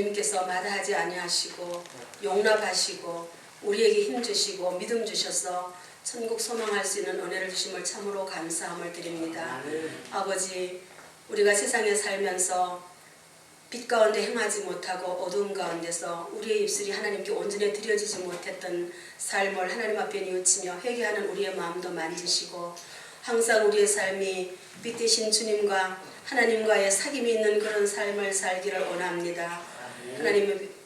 주님께서 마다하지 아니하시고 용납하시고 우리에게 힘 주시고 믿음 주셔서 천국 소망할 수 있는 은혜를 주심을 참으로 감사함을 드립니다. 아버지, 우리가 세상에 살면서 빛 가운데 행하지 못하고 어두움 가운데서 우리의 입술이 하나님께 온전히 드려지지 못했던 삶을 하나님 앞에 뉘우치며 회개하는 우리의 마음도 만지시고 항상 우리의 삶이 빛 되신 주님과 하나님과의 사귐이 있는 그런 삶을 살기를 원합니다.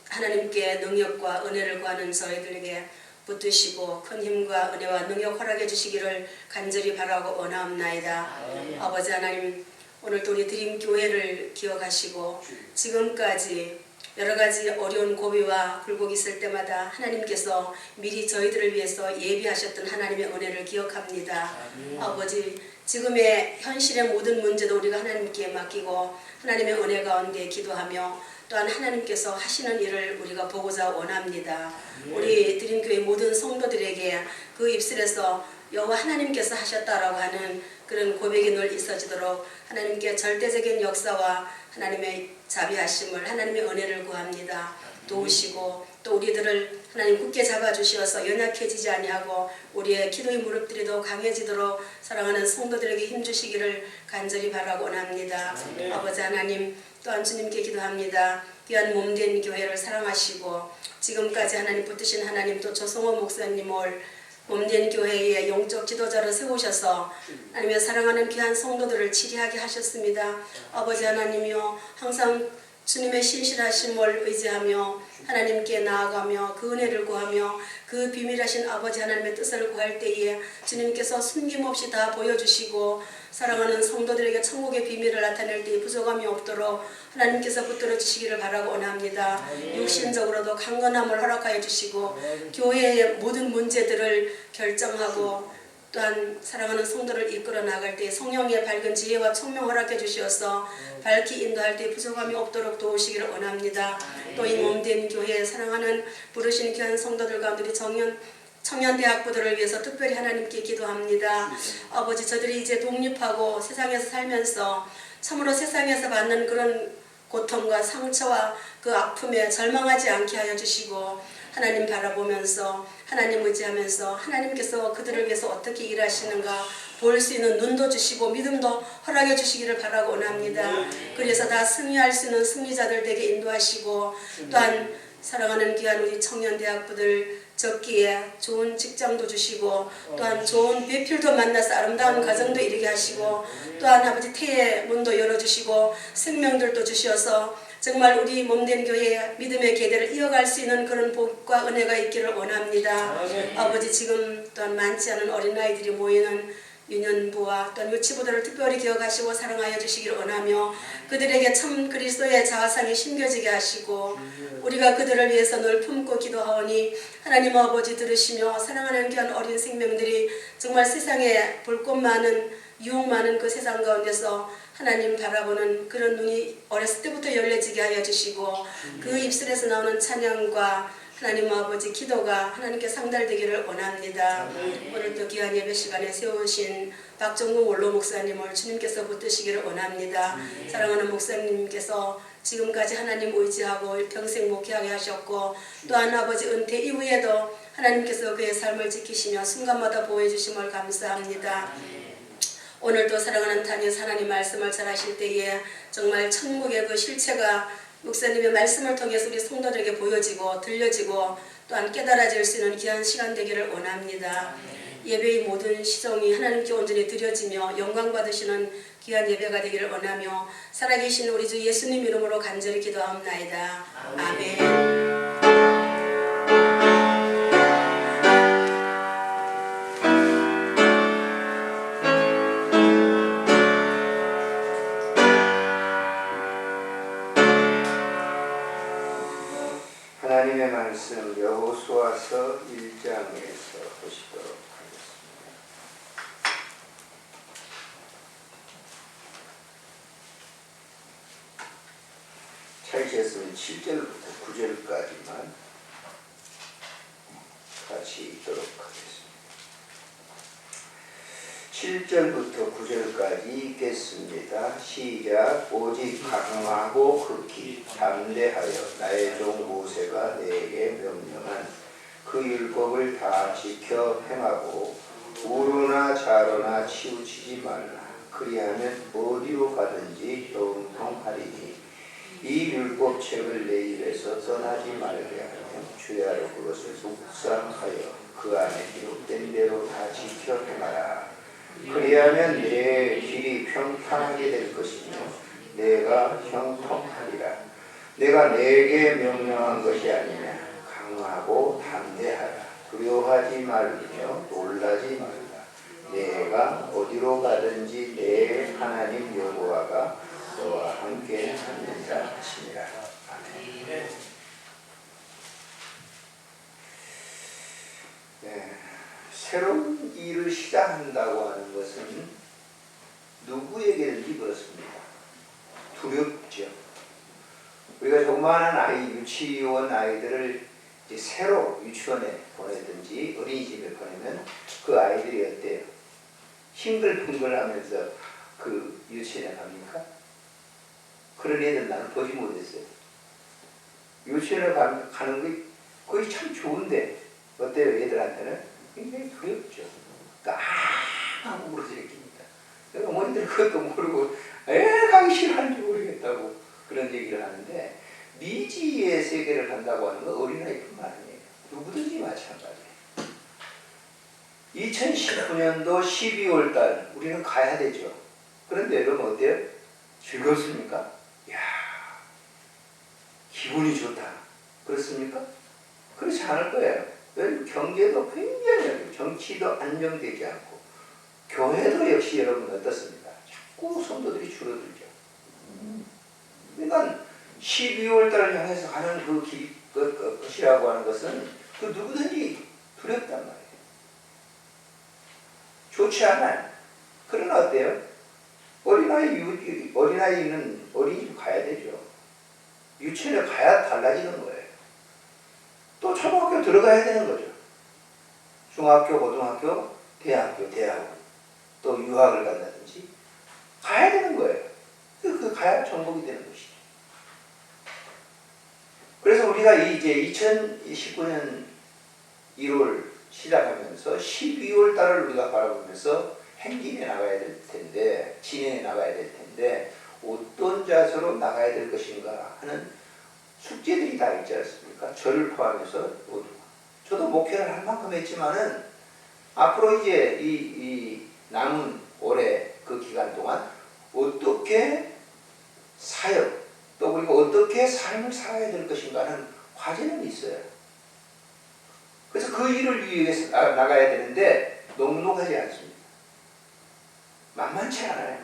하나님께 능력과 은혜를 구하는 저희들에게 붙드시고 큰 힘과 은혜와 능력 허락해 주시기를 간절히 바라고 원하옵나이다. 아버지 하나님, 오늘도 우리 드림교회를 기억하시고 지금까지 여러 가지 어려운 고비와 굴곡이 있을 때마다 하나님께서 미리 저희들을 위해서 예비하셨던 하나님의 은혜를 기억합니다. 아버지, 지금의 현실의 모든 문제도 우리가 하나님께 맡기고 하나님의 은혜 가운데 기도하며 또한 하나님께서 하시는 일을 우리가 보고자 원합니다. 우리 드림교회 모든 성도들에게 그 입술에서 여호와 하나님께서 하셨다라고 하는 그런 고백이 늘 있어지도록 하나님께 절대적인 역사와 하나님의 자비하심을, 하나님의 은혜를 구합니다. 도우시고 또 우리들을 하나님 굳게 잡아주시어서 연약해지지 아니하고 우리의 기도의 무릎들이 더 강해지도록 사랑하는 성도들에게 힘주시기를 간절히 바라고 원합니다. 아버지 하나님, 또한 주님께 기도합니다. 귀한 몸된 교회를 사랑하시고 지금까지 하나님 붙드신 하나님, 또 조성호 목사님을 몸된 교회의 영적 지도자로 세우셔서 하나님의 사랑하는 귀한 성도들을 치리하게 하셨습니다. 아버지 하나님이여, 항상 주님의 신실하심을 의지하며 하나님께 나아가며 그 은혜를 구하며 그 비밀하신 아버지 하나님의 뜻을 구할 때에 주님께서 숨김없이 다 보여주시고 사랑하는 성도들에게 천국의 비밀을 나타낼 때에 부족함이 없도록 하나님께서 붙들어 주시기를 바라고 원합니다. 육신적으로도 강건함을 허락하여 주시고 교회의 모든 문제들을 결정하고 또한 사랑하는 성도를 이끌어 나갈 때 성령의 밝은 지혜와 총명 허락해 주시어서 밝히 인도할 때 부족함이 없도록 도우시기를 원합니다. 또 이 몸된 교회에 사랑하는 부르신 귀한 성도들 가운데 우리 청년대학부들을 위해서 특별히 하나님께 기도합니다. 아버지, 저들이 이제 독립하고 세상에서 살면서 참으로 세상에서 받는 그런 고통과 상처와 그 아픔에 절망하지 않게 하여 주시고 하나님 바라보면서 하나님 의지하면서 하나님께서 그들을 위해서 어떻게 일하시는가 볼 수 있는 눈도 주시고 믿음도 허락해 주시기를 바라고 원합니다. 그래서 다 승리할 수 있는 승리자들 되게 인도하시고 또한 사랑하는 귀한 우리 청년대학부들 적기에 좋은 직장도 주시고 또한 좋은 배필도 만나서 아름다운 가정도 이루게 하시고 또한 아버지 태의 문도 열어주시고 생명들도 주셔서 정말 우리 몸된 교회의 믿음의 계대를 이어갈 수 있는 그런 복과 은혜가 있기를 원합니다. 아버지, 지금 또한 많지 않은 어린아이들이 모이는 유년부와 또한 유치부들을 특별히 기억하시고 사랑하여 주시기를 원하며 그들에게 참 그리스도의 자화상이 심겨지게 하시고 우리가 그들을 위해서 늘 품고 기도하오니 하나님 아버지 들으시며 사랑하는 귀한 어린 생명들이 정말 세상에 볼것 많은 유혹 많은 그 세상 가운데서 하나님 바라보는 그런 눈이 어렸을 때부터 열려지게 하여 주시고 그 입술에서 나오는 찬양과 하나님 아버지 기도가 하나님께 상달되기를 원합니다. 오늘도 귀한 예배 시간에 세우신 박정국 원로 목사님을 주님께서 붙드시기를 원합니다. 사랑하는 목사님께서 지금까지 하나님 의지하고 평생 목회하게 하셨고 또한 아버지 은퇴 이후에도 하나님께서 그의 삶을 지키시며 순간마다 보호해 주심을 감사합니다. 오늘도 사랑하는 다니엘 하나님 말씀을 전하실 때에 정말 천국의 그 실체가 목사님의 말씀을 통해서 우리 성도들에게 보여지고 들려지고 또한 깨달아질 수 있는 귀한 시간 되기를 원합니다. 예배의 모든 시종이 하나님께 온전히 드려지며 영광 받으시는 귀한 예배가 되기를 원하며 살아계신 우리 주 예수님 이름으로 간절히 기도하옵나이다. 아멘. 하나님의 말씀 여호수아서 1장에서 보시도록 하겠습니다. 차이시에서는 7절부터 9절까지만 같이 읽도록 하겠습니다. 1절부터 9절까지 읽겠습니다. 시작. 오직 강하고 극히 담대하여 나의 종 모세가 내게 명령한 그 율법을 다 지켜 행하고 우로나 좌로나 치우치지 말라. 그리하면 어디로 가든지 형통하리니 이 율법책을 내 입에서 떠나지 말게 하며 주야로 그것을 묵상하여 그 안에 기록된 대로 다 지켜 행하라. 그리하면 내 길이 평탄하게 될 것이며 내가 형통하리라. 내가 내게 명령한 것이 아니냐. 강하고 담대하라. 두려워하지 말며 놀라지 말라. 내가 어디로 가든지 내 하나님 여호와가 너와 함께 하느니라 하시니라. 아멘. 네, 새로운 일을 시작한다고 하는 것은 누구에게든지 그렇습니다. 두렵죠. 우리가 조그마한 아이, 유치원 아이들을 이제 새로 유치원에 보내든지 어린이집에 보내면 그 아이들이 어때요? 싱글핑글하면서 그 유치원에 갑니까? 그런 애들 나는 보지 못했어요. 유치원에 가는 게 거의 참 좋은데 어때요? 애들한테는 굉장히 두렵죠. 깡하고 물어지럽깁니다. 어머니들 그것도 모르고 가기 싫어하는지 모르겠다고 그런 얘기를 하는데 미지의 세계를 간다고 하는 건 어린아이뿐만 아니에요. 누구든지 마찬가지예요. 2019년도 12월 달 우리는 가야 되죠. 그런데 여러분 어때요? 즐겁습니까? 이야, 기분이 좋다. 그렇습니까? 그렇지 않을 거예요. 경제도 굉장히 정치도 안정되지 않고 교회도 역시 여러분 어떻습니까? 자꾸 성도들이 줄어들죠. 그러니까 12월 달을 향해서 가는 것이라고 하는 것은 그 누구든지 두렵단 말이에요. 좋지 않아요. 그러나 어때요? 어린아이는 어린이집 가야 되죠. 유치원에 가야 달라지는 거예요. 또 초등학교 들어가야 되는 거죠. 중학교, 고등학교, 대학교, 대학원, 또 유학을 간다든지 가야 되는 거예요. 그 가야 정복이 되는 것이죠. 그래서 우리가 이제 2019년 1월 시작하면서 12월 달을 우리가 바라보면서 행진해 나가야 될 텐데, 진행해 나가야 될 텐데 어떤 자세로 나가야 될 것인가 하는 숙제들이 다 있지 않습니까? 저를 포함해서 모두. 저도 목회를 할 만큼 했지만은 앞으로 이제 이 남은 올해 그 기간 동안 어떻게 사역 또 그리고 어떻게 삶을 살아야 될 것인가 하는 과제는 있어요. 그래서 그 일을 위해서 나가야 되는데 넉넉하지 않습니다. 만만치 않아요.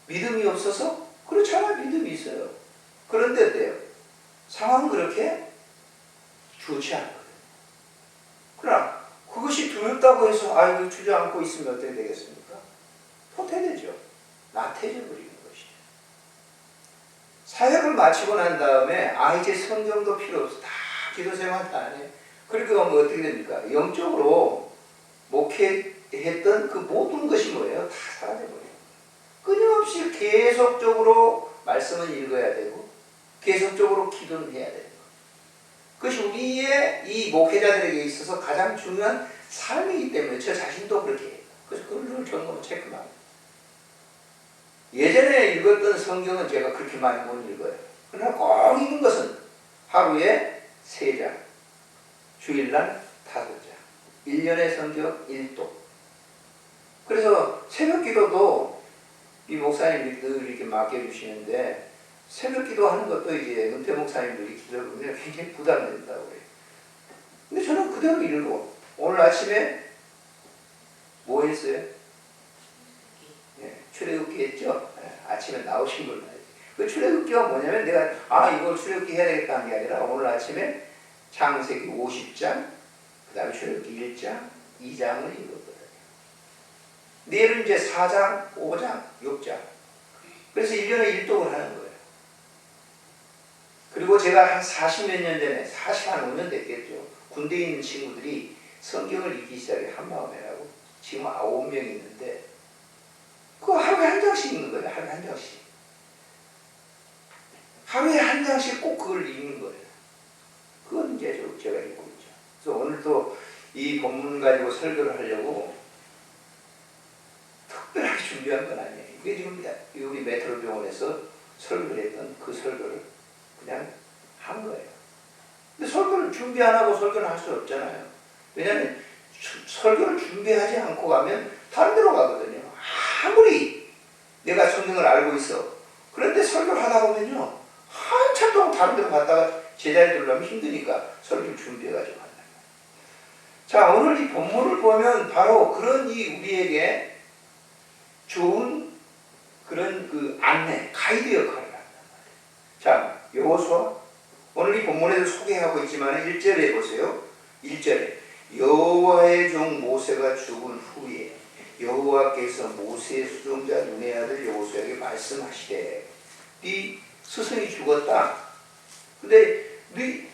믿음이 없어서? 그렇잖아요. 믿음이 있어요. 그런데 어때요? 상황은 그렇게 좋지 않거든요. 그러나 그것이 두렵다고 해서 아이고 주저앉고 있으면 어떻게 되겠습니까? 포태되죠. 나태해져 버리는 것이죠. 사역을 마치고 난 다음에 이제 성경도 필요 없어. 다 기도생활 다 안 해. 그렇게 하면 어떻게 됩니까? 영적으로 목회했던 그 모든 것이 뭐예요? 다 사라져버려요. 끊임없이 계속적으로 말씀을 읽어야 되고 계속적으로 기도를 해야 되는 거예요. 그것이 우리의 이 목회자들에게 있어서 가장 중요한 삶이기 때문에 저 자신도 그렇게 해요. 그래서 그걸 점검 체크합니다. 예전에 읽었던 성경은 제가 그렇게 많이 못 읽어요. 그러나 꼭 읽는 것은 하루에 3장, 주일날 5장, 1년의 성경 1도. 그래서 새벽 기도도 이 목사님들이 늘 이렇게 맡겨주시는데 새벽 기도하는 것도 이제 은퇴 목사님들이 기도를 보면 굉장히 부담된다고 그래요. 근데 저는 그대로 읽고 오늘 아침에 뭐 했어요? 출애굽기 했죠? 아침에 나오신 걸 봐야지. 그 출애굽기가 뭐냐면 내가 이걸 출애굽기 해야 되겠다 하는 게 아니라 오늘 아침에 창세기 50장 그 다음에 출애굽기 1장 2장을 읽었거든요. 내일은 이제 4장 5장 6장 그래서 1년에 1독을 하는 거예요. 그리고 제가 한 40몇 년 전에 45년 됐겠죠. 군대에 있는 친구들이 성경을 읽기 시작해 한마음이라고 지금 9명 있는데 그 하루에 한 장씩 읽는 거예요. 하루에 한 장씩. 하루에 한 장씩 꼭 그걸 읽는 거예요. 그건 이제 제가 읽고 있죠. 그래서 오늘도 이 본문 가지고 설교를 하려고 특별하게 준비한 건 아니에요. 이게 지금 우리 메트로 병원에서 설교를 했던 그 설교를 그냥 한 거예요. 근데 설교를 준비 안 하고 설교를 할 수 없잖아요. 왜냐하면 설교를 준비하지 않고 가면 다른 데로 가거든요. 아무리 내가 성경을 알고 있어. 그런데 설교를 하다 보면요. 한참 동안 다른 데로 갔다가 제자리 들려면 힘드니까 설교를 준비해가지고 한다. 자, 오늘 이 본문을 보면 바로 그런 이 우리에게 좋은 그런 그 안내, 가이드 역할을 한단 말이에요. 자, 여호수아. 오늘 이 본문에도 소개하고 있지만 1절에 보세요. 1절에 여호와의 종 모세가 죽은 후에 여호와께서 모세의 수종자 눈의 아들 여호수아에게 말씀하시되 네 스승이 죽었다. 근데 네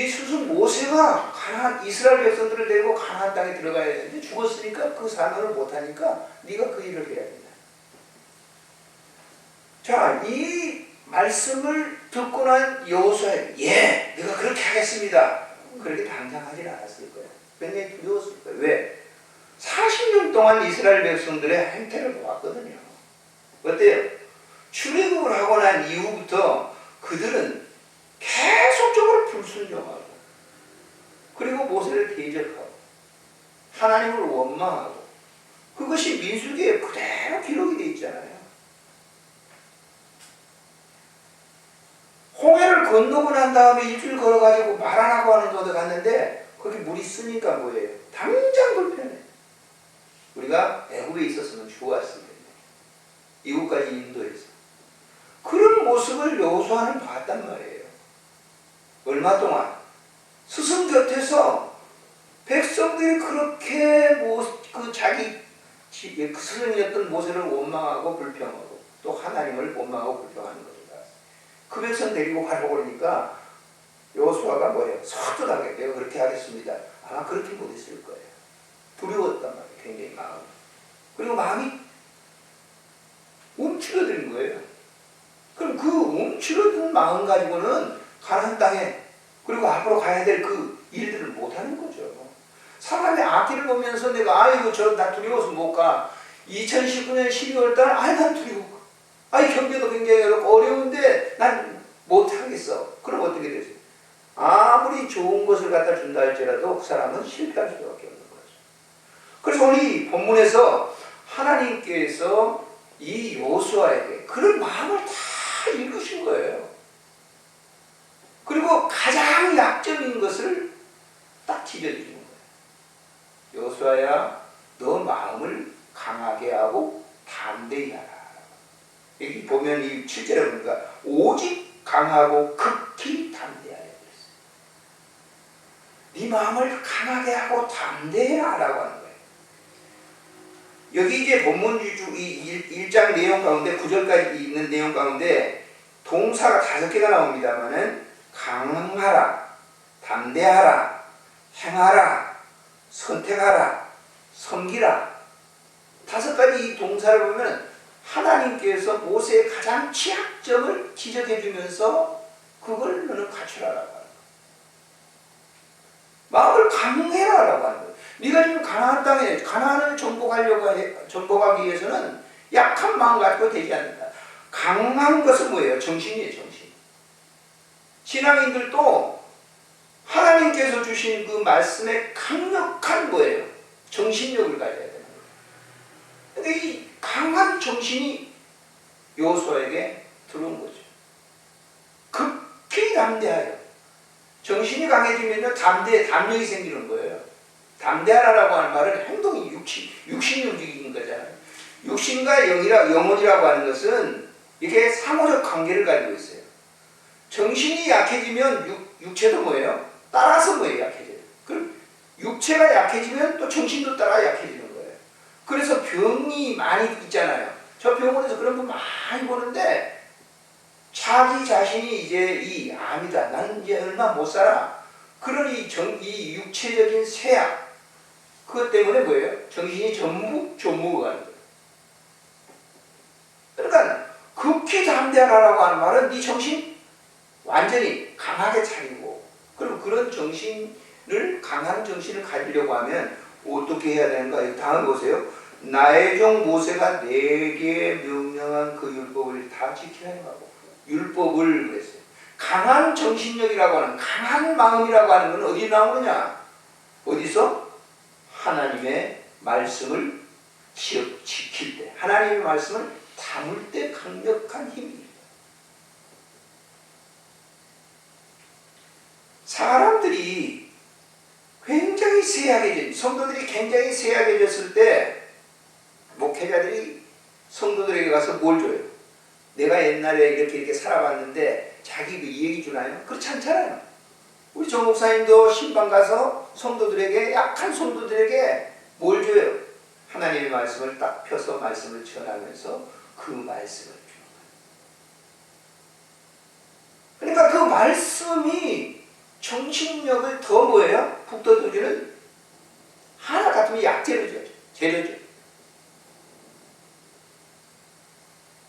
스승 모세가 가나안 이스라엘 백성들을 데리고 가나안 땅에 들어가야 되는데 죽었으니까 그 사명을 못하니까 네가 그 일을 해야 된다. 자, 이 말씀을 듣고 난 여호수아에게 예, 내가 그렇게 하겠습니다. 그렇게 당장 하진 않았을 거예요. 굉장히 두려웠을 거예요. 왜? 40년 동안 이스라엘 백성들의 행태를 보았거든요. 어때요? 출애굽을 하고 난 이후부터 그들은 계속적으로 불순종하고 그리고 모세를 대적하고 하나님을 원망하고 그것이 민수기에 그대로 기록이 되어 있잖아요. 홍해를 건너고 난 다음에 일주일 걸어가지고 말 안 하고 하는 곳에 갔는데 거기 물이 쓰니까 뭐예요? 당장 불편해. 우리가 애굽에 있었으면 좋았을 텐데 이곳까지 인도해서 그런 모습을 여호수아는 봤단 말이에요. 얼마 동안 스승 곁에서 백성들이 그렇게 그 자기 그 스승이었던 모세를 원망하고 불평하고 또 하나님을 원망하고 불평하는 것을 봤어요. 그 백성 데리고 가려고 그러니까 여호수아가 뭐예요? 서둘하게 내가 그렇게 하겠습니다. 아마 그렇게 못했을 거예요. 두려웠단 말이에요. 굉장히 마음. 그리고 마음이 움츠러든 거예요. 그럼 그 움츠러든 마음 가지고는 가나안 땅에 그리고 앞으로 가야 될 그 일들을 못하는 거죠. 사람의 앞길을 보면서 내가 아이고 나 두려워서 못 가. 2019년 12월달 난 두려워. 경제도 굉장히 어려운데 난 못하겠어. 그럼 어떻게 되죠? 아무리 좋은 것을 갖다 준다 할지라도 그 사람은 실패할 수밖에 없는 거죠. 그래서 오늘 이 본문에서 하나님께서 이 여호수아에게 그런 마음을 다 읽으신 거예요. 그리고 가장 약점인 것을 딱 지적해주는 거예요. 여호수아야, 너 마음을 강하게 하고 담대히 하라. 여기 보면 이 7절에 보니까 오직 강하고 극히 담대하라 그랬어요. 네 마음을 강하게 하고 담대히 하라고 하는 거예요. 여기 이제 본문 이 1장 내용 가운데 9절까지 있는 내용 가운데 동사가 5개가 나옵니다만은 강하라, 담대하라, 행하라, 선택하라, 섬기라 5가지 이 동사를 보면 하나님께서 모세의 가장 취약점을 지적해 주면서 그걸 너는 갖추라라고 하는 거예요. 마음을 강해라라고 하는 거예요. 네가 지금 가나안 땅에 가나안을 정복하기 위해서는 약한 마음 가지고 되지 않는다. 강한 것은 뭐예요? 정신이에요. 정신. 신앙인들도 하나님께서 주신 그 말씀에 강력한 뭐예요? 정신력을 가져야 되는 거예요. 근데 이 강한 정신이 여호수아에게 들어온 거죠. 극히 담대하여. 정신이 강해지면요, 담력이 생기는 거예요. 담대하라고 하는 말은 행동이 육신이 움직이는 거잖아요. 육신과 영혼이라고 하는 것은 이게 상호적 관계를 가지고 있어요. 정신이 약해지면 육체도 뭐예요? 따라서 뭐예요? 약해져요. 그럼 육체가 약해지면 또 정신도 따라 약해지는 거예요. 그래서 병이 많이 있잖아요. 저 병원에서 그런 거 많이 보는데 자기 자신이 이제 이 암이다. 나는 이제 얼마 못 살아. 그러니 이 육체적인 쇠약, 그것 때문에 뭐예요? 정신이 전부 조무가 가는 거예요. 그러니까 극히 담대하라고 하는 말은 네 정신 완전히 강하게 차리고, 그럼 그런 정신을, 강한 정신을 가지려고 하면 어떻게 해야 되는가? 다음 보세요. 나의 종 모세가 내게 명령한 그 율법을 다 지켜야 하고. 율법을 그랬어요. 강한 정신력이라고 하는, 강한 마음이라고 하는 건 어디 나오느냐? 어디서? 하나님의 말씀을 지킬 때, 하나님의 말씀을 담을 때 강력한 힘입니다. 사람들이 굉장히 세약해진, 성도들이 굉장히 세약해졌을 때 목회자들이 성도들에게 가서 뭘 줘요? 내가 옛날에 이렇게 살아봤는데 자기 그 얘기 주나요? 그렇지 않잖아요. 우리 정 목사님도 신방 가서 성도들에게, 약한 성도들에게 뭘 줘요? 하나님의 말씀을 딱 펴서 말씀을 전하면서 그 말씀을 주는 거예요. 그러니까 그 말씀이 정신력을 더 뭐예요? 북돋워주는, 하나 같으면 약재료죠. 재료죠.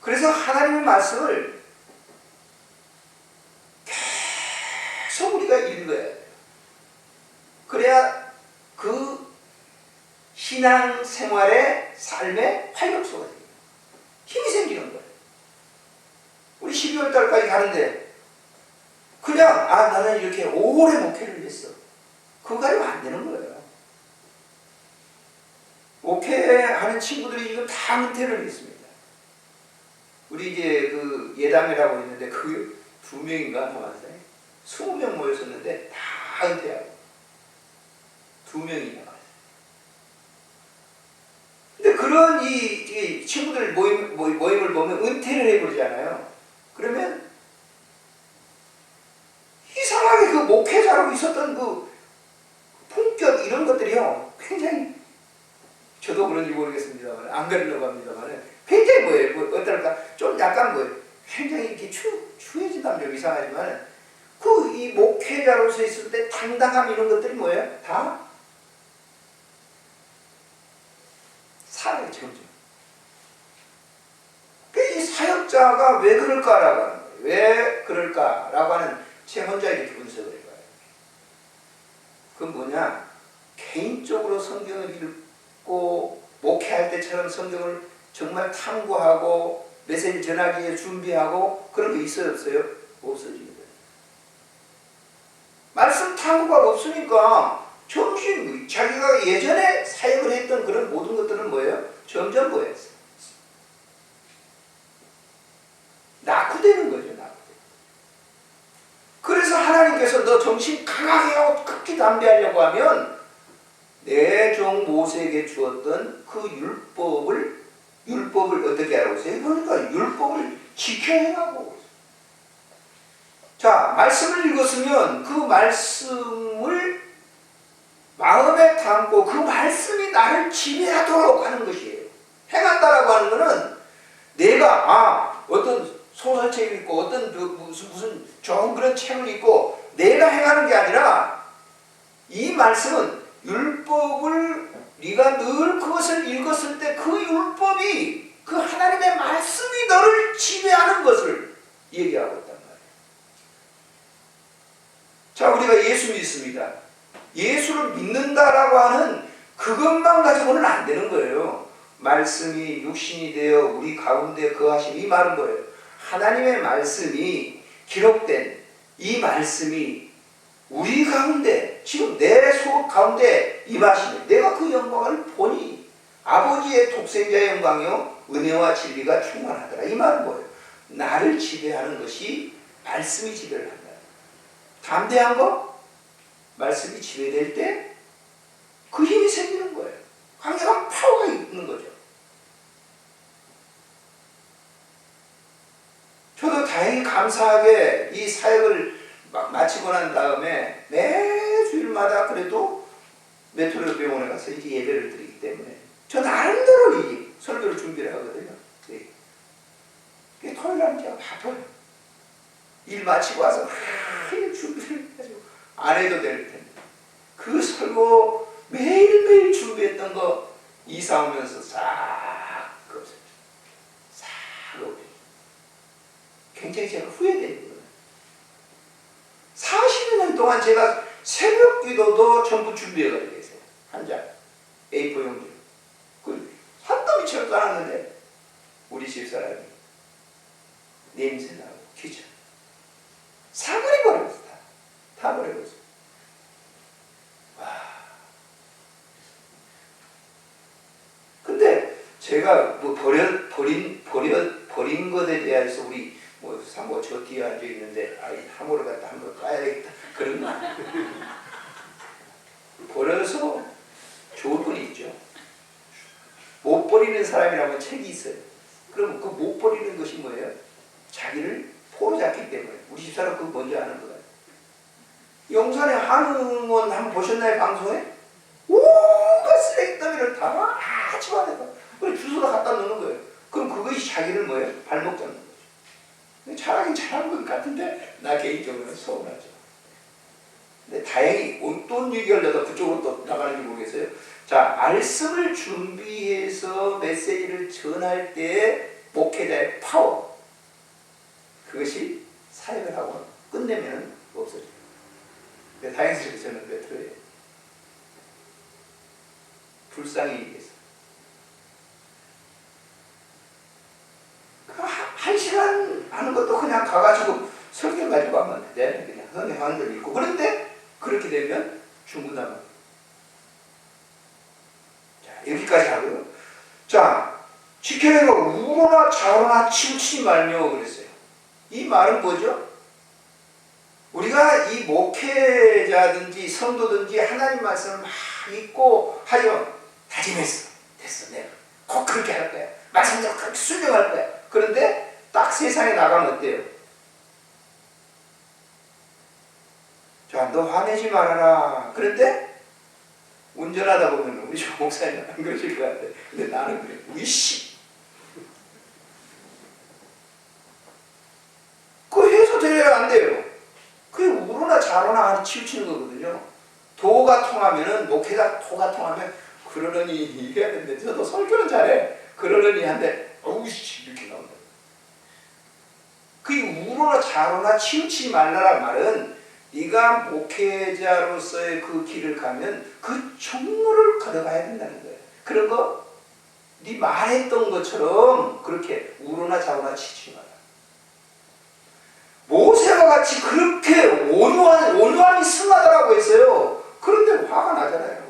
그래서 하나님의 말씀을 계속 우리가 읽어야 돼요. 그래야 그 신앙 생활의 삶의 활력소가 돼요. 힘이 생기는 거예요. 우리 12월 달까지 가는데 그냥 나는 이렇게 오래 목회를 했어. 그거 가지고 안 되는 거예요. 목회하는 친구들이 지금 다 은퇴를 했습니다. 우리 이제 그 예담회라고 있는데 그 2명인가 남았어요. 20명 모였었는데 다 은퇴하고 2명이 남았어요. 근데 그런 이 친구들 모임을 보면 은퇴를 해버리잖아요. 그러면 이상하게 그 목회자로 있었던 그 품격 이런 것들이요, 굉장히, 저도 그런지 모르겠습니다만, 안 그러려고 합니다만, 굉장히 뭐예요? 어떨까? 좀 약간 뭐예요? 굉장히 이렇게 추해진다면 좀 이상하지만, 이 목회자로서 있을 때 당당함 이런 것들이 뭐예요? 다 사라져, 점점. 이 사역자가 왜 그럴까라고 하는 거예요. 왜 그럴까라고 하는, 제 혼자 이렇게 분석을 해봐요. 그건 뭐냐? 개인적으로 성경을 읽고 목회할 때처럼 성경을 정말 탐구하고 메시지 전하기 위해 준비하고 그런 게 있어요, 없어요? 없어지는 거예요. 말씀 탐구가 없으니까 자기가 예전에 사역을 했던 그런 모든 것들은 뭐예요? 점점 뭐예요? 낙후되는 거죠, 낙후. 그래서 하나님께서 너 정신 강하게 하고 극히 담대하려고 하면 내 종 모세에게 주었던 그 율법을 어떻게 하라고 했어요? 그러니까 율법을 지켜야 행하고. 자, 말씀을 읽었으면 그 말씀을 마음에 담고 그 말씀이 나를 지배하도록 하는 것이에요. 행한다라고 하는 것은 내가 어떤 소설책을 읽고 어떤 무슨 좋은 그런 책을 읽고 내가 행하는 게 아니라, 이 말씀은 율법을 네가 늘 그것을 읽었을 때 그 율법이, 그 하나님의 말씀이 너를 지배하는 것을 얘기하고 있단 말이에요. 자, 우리가 예수 믿습니다. 예수를 믿는다라고 하는 그것만 가지고는 안 되는 거예요. 말씀이 육신이 되어 우리 가운데 거하심, 이 말은 뭐예요? 하나님의 말씀이 기록된 이 말씀이 우리 가운데, 지금 내 속 가운데 임하시는, 내가 그 영광을 보니 아버지의 독생자의 영광이요 은혜와 진리가 충만하더라. 이 말은 뭐예요? 나를 지배하는 것이 말씀이 지배를 한다. 담대한 거? 말씀이 지배될 때 그 힘이 생기는 거예요. 강력한 파워가 있는 거죠. 저도 다행히 감사하게 이 사역을 마치고 난 다음에 매주일마다 그래도 메트로 병원에 가서 이렇게 예배를 드리기 때문에 저 나름대로 이 설교를 준비를 하거든요. 토요일 날 제가 바빠요. 일 마치고 와서 준비를 해가지고 안 해도 될 텐데 그 설교 매일매일 준비했던 거 이사 오면서 싹 없어져. 싹 없어져. 굉장히 제가 후회되는 거예요. 40년 동안 제가 새벽 기도도 전부 준비해가지고 계세요. 한 장. A4 용지. 한 더미처럼 쌓았는데 우리 집사람이 냄새나고 귀찮아. 사버리 버렸어. 다 버려버렸어. 와. 근데 제가 뭐 버린 것에 대해서 우리 뭐 사모 저 뒤에 앉아 있는데 아이 함으로 갖다 한번 까야 되겠다 그런 거 버려서 좋을 분이 있죠. 못 버리는 사람이라면 책이 있어요. 그럼 그 못 버리는 것이 뭐예요? 자기를 포로잡기 때문에. 우리 집사람 그거 뭔지 아는 거예요. 용산의 한의원 한번 보셨나요? 방송에? 온갖 쓰레기 더미를 다 집어내서 주소로 갖다 놓는 거예요. 그럼 그것이 자기를 뭐예요? 발목 잡는 거죠. 잘하긴 잘한 것 같은데 나 개인적으로는 서운하죠. 근데 다행히 어떤 얘기하려다 그쪽으로 또 나가는지 모르겠어요. 자, 말씀을 준비해서 메시지를 전할 때 목회자의 파워, 그것이 사역을 하고 끝내면 없어져요. 근데 다행스럽게 저는 메트로에 불쌍히 얘기했어요. 한 시간 하는 것도 그냥 가가지고 설교 가지고 하면 돼. 그냥 성경을 읽고. 그런데 그렇게 되면 중구난방. 자, 여기까지 하고요. 자, 지켜내고 우로나 좌로나 치우치지 말며 그랬어요. 이 말은 뭐죠? 우리가 이 목회자든지 성도든지 하나님 말씀을 막 읽고 하여 다짐했어. 됐어. 내가 꼭 그렇게 할 거야. 말씀대로 그렇게 순종할 거야. 그런데 딱 세상에 나가면 어때요? 자, 너 화내지 말아라. 그런데 운전하다 보면 우리 조 목사님은 안 그러실 것 같아. 근데 나는 그래. 위씨. 그거 해소되어야 안 돼요. 그게 우로나 좌로나 치우치는 거거든요. 도가 통하면은, 목회자 도가 통하면, 그러려니 이래야 되는데, 저도 설교는 잘해. 그러려니 한데, 어우씨, 이렇게 나온다. 그 우로나 좌로나 치우치지 말라란 말은, 네가 목회자로서의 그 길을 가면 그 총무를 걸어가야 된다는 거예요. 그런 거, 네 말했던 것처럼 그렇게 우로나 좌로나 치우치지 마라. 모세와 같이 그렇게 온유함이 승하다라고 했어요. 그런데 화가 나잖아요.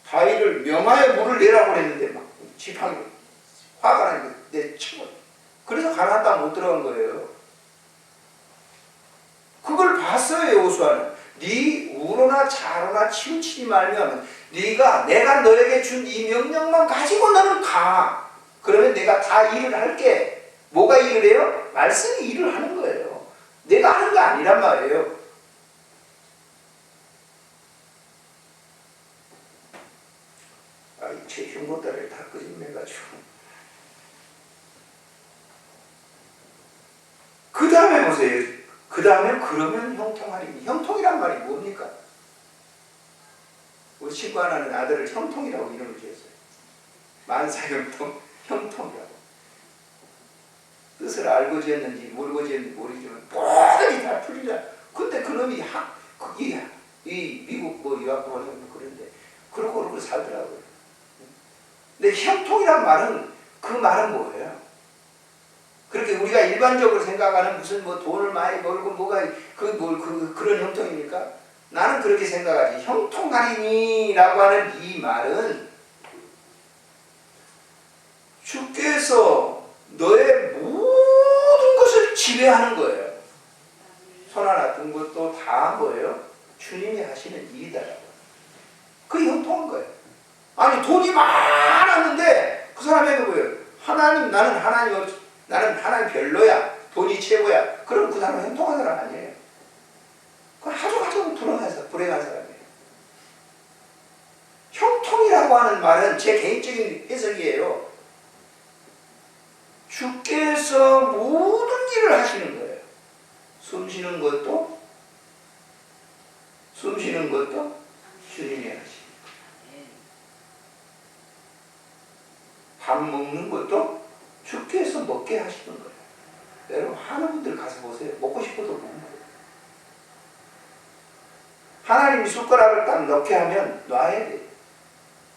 바위를 명하에 물을 내라고 했는데 막 지팡이 화가 나니까 내 쳐버려. 그래서 가나안 땅 못 들어간 거예요. 그걸 봤어요. 여호수아는. 네 우로나 좌로나 치우치지 말면 네가 내가 너에게 준 이 명령만 가지고 너는 가. 그러면 내가 다 일을 할게. 뭐가 일을 해요? 말씀이 일을 하는 거예요. 내가 하는 거 아니란 말이에요. 제 흉보다리를 다 끄집내가지고. 그 다음에 보세요. 그 다음에 그러면 형통하리니. 형통이란 말이 뭡니까? 우리 친구 하나는 아들을 형통이라고 이름을 지었어요. 만사형통, 형통이라고. 뜻을 알고 지었는지 모르고 지었는지 모르지만 뻔히 다 풀리자. 근데 그놈이 이 미국 뭐 유학 가서 그런데 그러고 살더라고요. 근데 형통이란 말은 그 말은 뭐예요? 그렇게 우리가 일반적으로 생각하는 무슨 뭐 돈을 많이 벌고 뭐가 그런 형통입니까? 나는 그렇게 생각하지. 형통하리니라고 하는 이 말은 주께서 너의 모든 것을 지배하는 거예요. 손 하나 든 것도 다 뭐예요? 주님이 하시는 일이다라고. 그게 형통한 거예요. 아니 돈이 많았는데 그 사람에게 뭐예요? 하나님 나는 하나님 별로야. 돈이 최고야. 그럼 그 사람은 형통한 사람 아니에요. 그건 아주 불행한 사람이에요. 형통이라고 하는 말은 제 개인적인 해석이에요. 주께서 모든 일을 하시는 거예요. 숨 쉬는 것도 주님이 하시는 밥 먹는 것도 주께서 먹게 하시는 거예요. 여러분 하는 분들 가서 보세요. 먹고 싶어도 못 먹어요. 하나님이 숟가락을 딱 넣게 하면 놔야 돼요.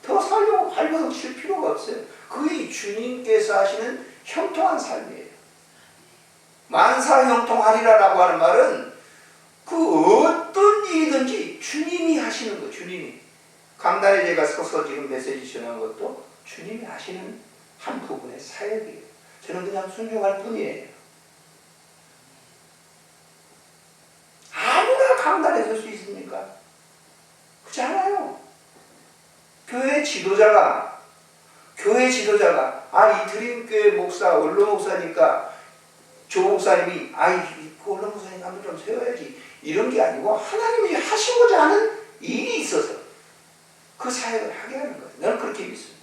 더 살려고 밟아서 칠 필요가 없어요. 그게 주님께서 하시는 형통한 삶이에요. 만사형통하리라라고 하는 말은 그 어떤 일이든지 주님이 하시는 거, 주님이. 강단에 제가 서서 지금 메시지 전한 것도 주님이 하시는 한 부분의 사역이에요. 저는 그냥 순종할 뿐이에요. 아무나 강단에 설 수 있습니까? 그렇지 않아요. 교회 지도자가 이 드림교회 목사, 원로 목사니까 조 목사님이 그 원로 목사님 한번 좀 세워야지 이런 게 아니고 하나님이 하시고자 하는 일이 있어서 그 사역을 하게 하는 거예요. 나는 그렇게 믿습니다.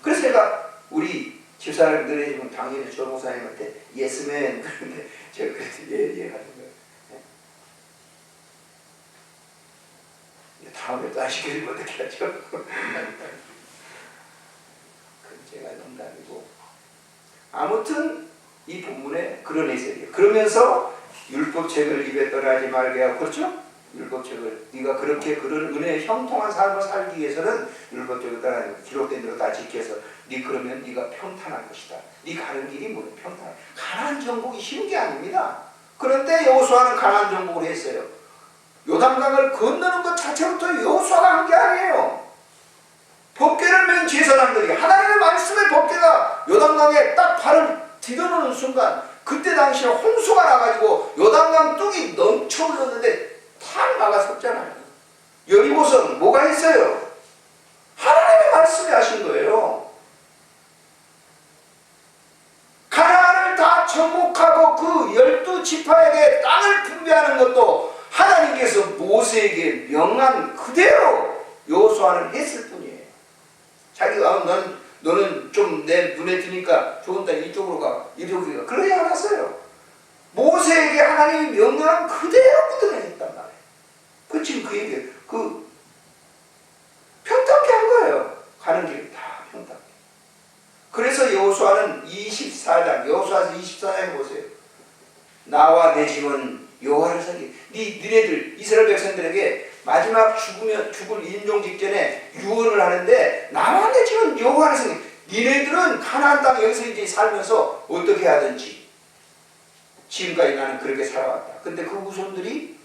그래서 제가 우리 집사람들이 지금 당연히 조 목사님한테 예스맨 그런데 제가 그래서 예 하는 거예요. 다음에 또 안 시켜주면 어떻게 하죠? 그건 제가 농담이고. 아무튼 이 본문에 그런 해석이에요. 그러면서 율법책을 입에 떠나지 말게 하고, 그렇죠? 율법책을 네가 그렇게 그런 은혜의 형통한 삶을 살기 위해서는 율법책을 떠나지 말고 기록된 대로 다 지켜서 그러면 네가 평탄할 것이다. 네 가는 길이 뭐예요? 평탄. 가나안 정복이 쉬운 게 아닙니다. 그런데 여호수아는 가나안 정복을 했어요. 요단강을 건너는 것 자체부터 여호수아가 한 게 아니에요. 법궤를 맨 제사장들이 하나님의 말씀의 법궤가 요단강에 딱 발을 디뎌놓는 순간 그때 당시에 홍수가 나가지고 요단강 뚝이 넘쳐 흘렀는데 탁 막아섰잖아요. 여리고성 뭐가 있어요? 하나님의 말씀이 하신 거예요. 가나안을 다 정복하고 그 12지파에게 땅을 분배하는 것도 하나님께서 모세에게 명한 그대로 여호수아는 했을 뿐이에요. 자기가 너는 좀 내 눈에 드니까 좋은 땅 이쪽으로 가 이쪽으로 가 그러지 않았어요. 모세에게 하나님이 명령한 그대로 그들은 했단 말이에요. 그 지금 그 얘기 평탄케 한 거예요. 가는 길이 다 평탄케. 그래서 여호수아는 24장 여호수아서 24장에 보세요. 나와 내 집은 여호와를 섬기. 니네들 이스라엘 백성들에게 마지막 죽을 인종 직전에 유언을 하는데 나와 내 집은 여호와를 섬기. 니네들은 가나안 땅 여기서 이제 살면서 어떻게 하든지 지금까지 나는 그렇게 살아왔다. 근데 그 후손들이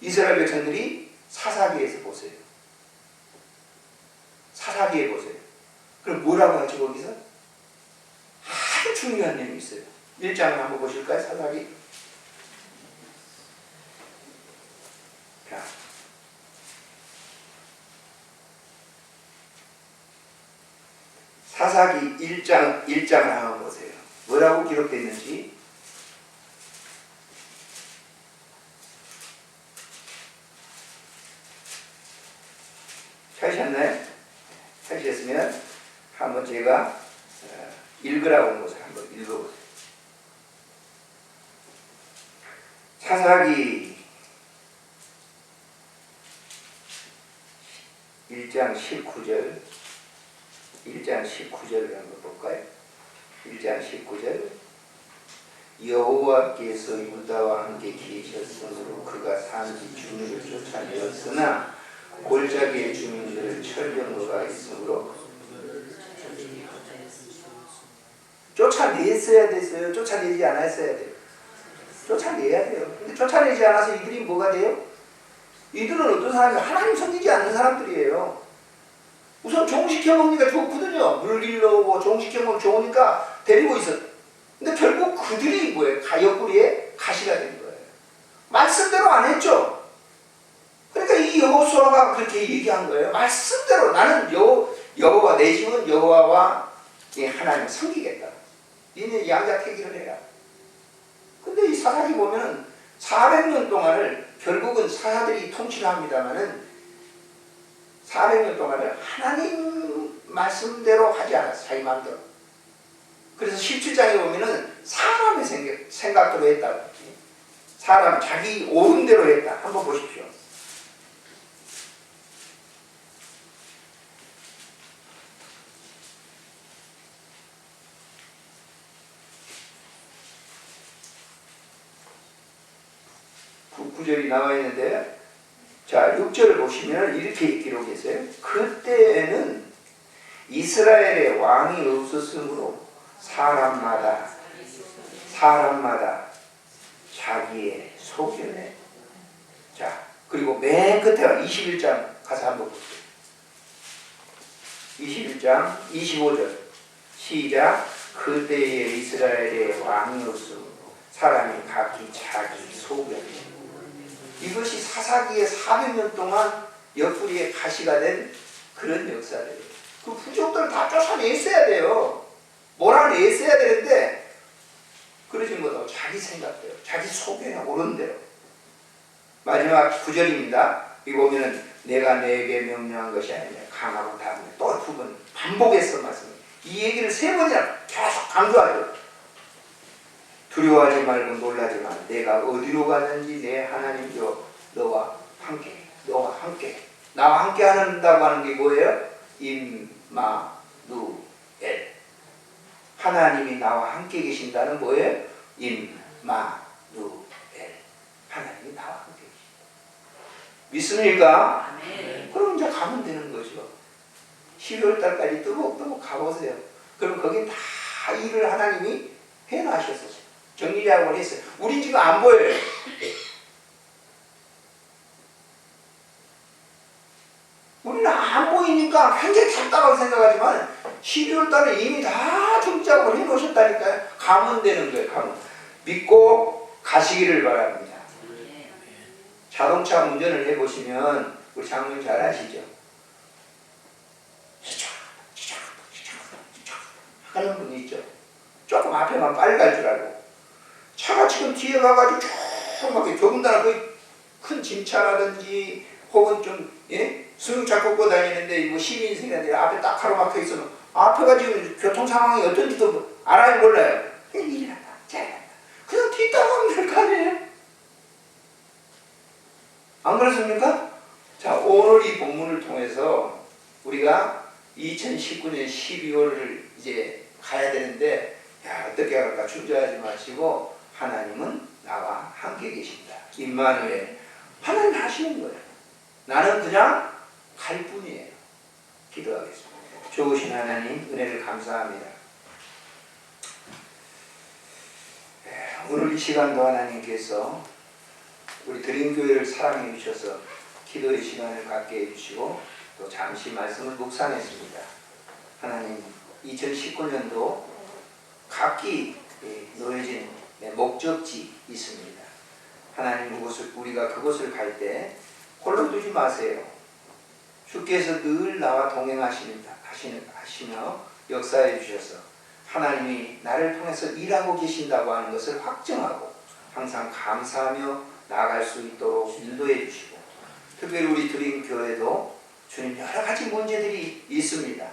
이스라엘 백성들이 사사기에서 보세요. 사사기에 보세요. 그럼 뭐라고 하죠 거기서? 아주 중요한 내용이 있어요. 1장을 한번 보실까요? 사사기. 자. 사사기 1장을 한번 보세요. 뭐라고 기록되어 있는지. 찾으셨나요? 찾으셨으면 한번 제가 읽으라고 한 것을 한번 읽어보세요. 사사기 1장 19절 1장 19절을 한번 볼까요? 1장 19절 여호와께서 유다와 함께 계셨으므로 그가 산지 주민을 쫓아내었으나 골짜기의 주민들을 철병거가 있으므로 쫓아냈어야 됐어요? 쫓아내지 않았어야 돼요? 쫓아내야 돼요. 근데 쫓아내지 않아서 이들이 뭐가 돼요? 이들은 어떤 사람이 하나님 섬기지 않는 사람들이에요. 우선 종식해 먹으니까 좋거든요. 물 길러오고 종식해 먹으면 좋으니까 데리고 있어. 근데 결국 그들이 뭐예요? 옆구리에 가시가 된 거예요. 말씀대로 안 했죠. 그러니까 이 여호수아가 그렇게 얘기한 거예요. 말씀대로 나는 여호와 내 집은 여호와와 하나님을 섬기겠다. 니네 양자택일을 해라. 근데 이 사사기 보면은 400년 동안을 결국은 사사들이 통치를 합니다만은 400년 동안을 하나님 말씀대로 하지 않았어요. 자기 마음대로. 그래서 17장에 보면은 사람의 생각대로 했다고. 사람 자기 옳은 대로 했다. 한번 보십시오. 구절이 나와 있는데, 자 6절 보시면 이렇게 기록했어요. 그때에는 이스라엘의 왕이 없었으므로 사람마다 자기의 소견에. 자 그리고 맨 끝에 21장 가서 한번 보세요. 21장 25절 시작. 그때에 이스라엘의 왕이 없으므로 사람이 각기 자기 소견에. 이것이 사사기에 400년 동안 옆구리에 가시가 된 그런 역사래요. 그 부족들을 다 쫓아냈어야 돼요. 몰아냈어야 되는데 그러지 못하고 자기 생각대로 자기 소견에 오른 대로. 마지막 9절입니다. 이 보면은 내가 내게 명령한 것이 아니냐 강하고 다음에 또 두 번 반복해서 말씀합니다. 이 얘기를 3번이나 계속 강조하죠. 두려워하지 말고 놀라지 마. 내가 어디로 가든지 내 하나님이여 너와 함께. 나와 함께 한다고 하는 게 뭐예요? 임마누엘. 하나님이 나와 함께 계신다는 뭐예요? 임마누엘. 하나님이 나와 함께 계신다. 믿습니까? 아멘. 그럼 이제 가면 되는 거죠. 12월 달까지 뜨곡뜨곡 가보세요. 그럼 거기 다 일을 하나님이 해놔셨어요. 정리작업을 했어요. 우린 지금 안 보여요. 우리는 안 보이니까 굉장히 답답하게 생각하지만 12월 달에 이미 다 정리작업을 해놓으셨다니까요. 가면 되는 거예요. 가면. 믿고 가시기를 바랍니다. 자동차 운전을 해보시면 우리 장로님 잘 아시죠? 하는 분 있죠. 조금 앞에만 빨리 갈 줄 알고 차가 지금 뒤에 가가지고 쭉 막 더군다나 그 큰 짐차라든지 혹은 좀 승용차 꽂고 다니는데 뭐 시민생활들이 앞에 딱 가로막혀 있으면 앞에가 지금 교통 상황이 어떤지도 알아요 몰라요? 이리 간다 잘간다 그냥 뒤따라가면 될 거 아니에요? 안 그렇습니까? 자 오늘 이 본문을 통해서 우리가 2019년 12월을 이제 가야 되는데 야 어떻게 할까 주저하지 마시고 하나님은 나와 함께 계신다. 임마누엘. 하나님 하시는 거예요. 나는 그냥 갈 뿐이에요. 기도하겠습니다. 좋으신 하나님 은혜를 감사합니다. 오늘 이 시간도 하나님께서 우리 드림교회를 사랑해 주셔서 기도의 시간을 갖게 해주시고 또 잠시 말씀을 묵상했습니다. 하나님 2019년도 각기 놓여진 목적지 있습니다. 하나님 우리가 그곳을 갈 때 홀로 두지 마세요. 주께서 늘 나와 동행하시며 역사해 주셔서 하나님이 나를 통해서 일하고 계신다고 하는 것을 확증하고 항상 감사하며 나아갈 수 있도록 인도해 주시고 특별히 우리 드림교회도 주님 여러 가지 문제들이 있습니다.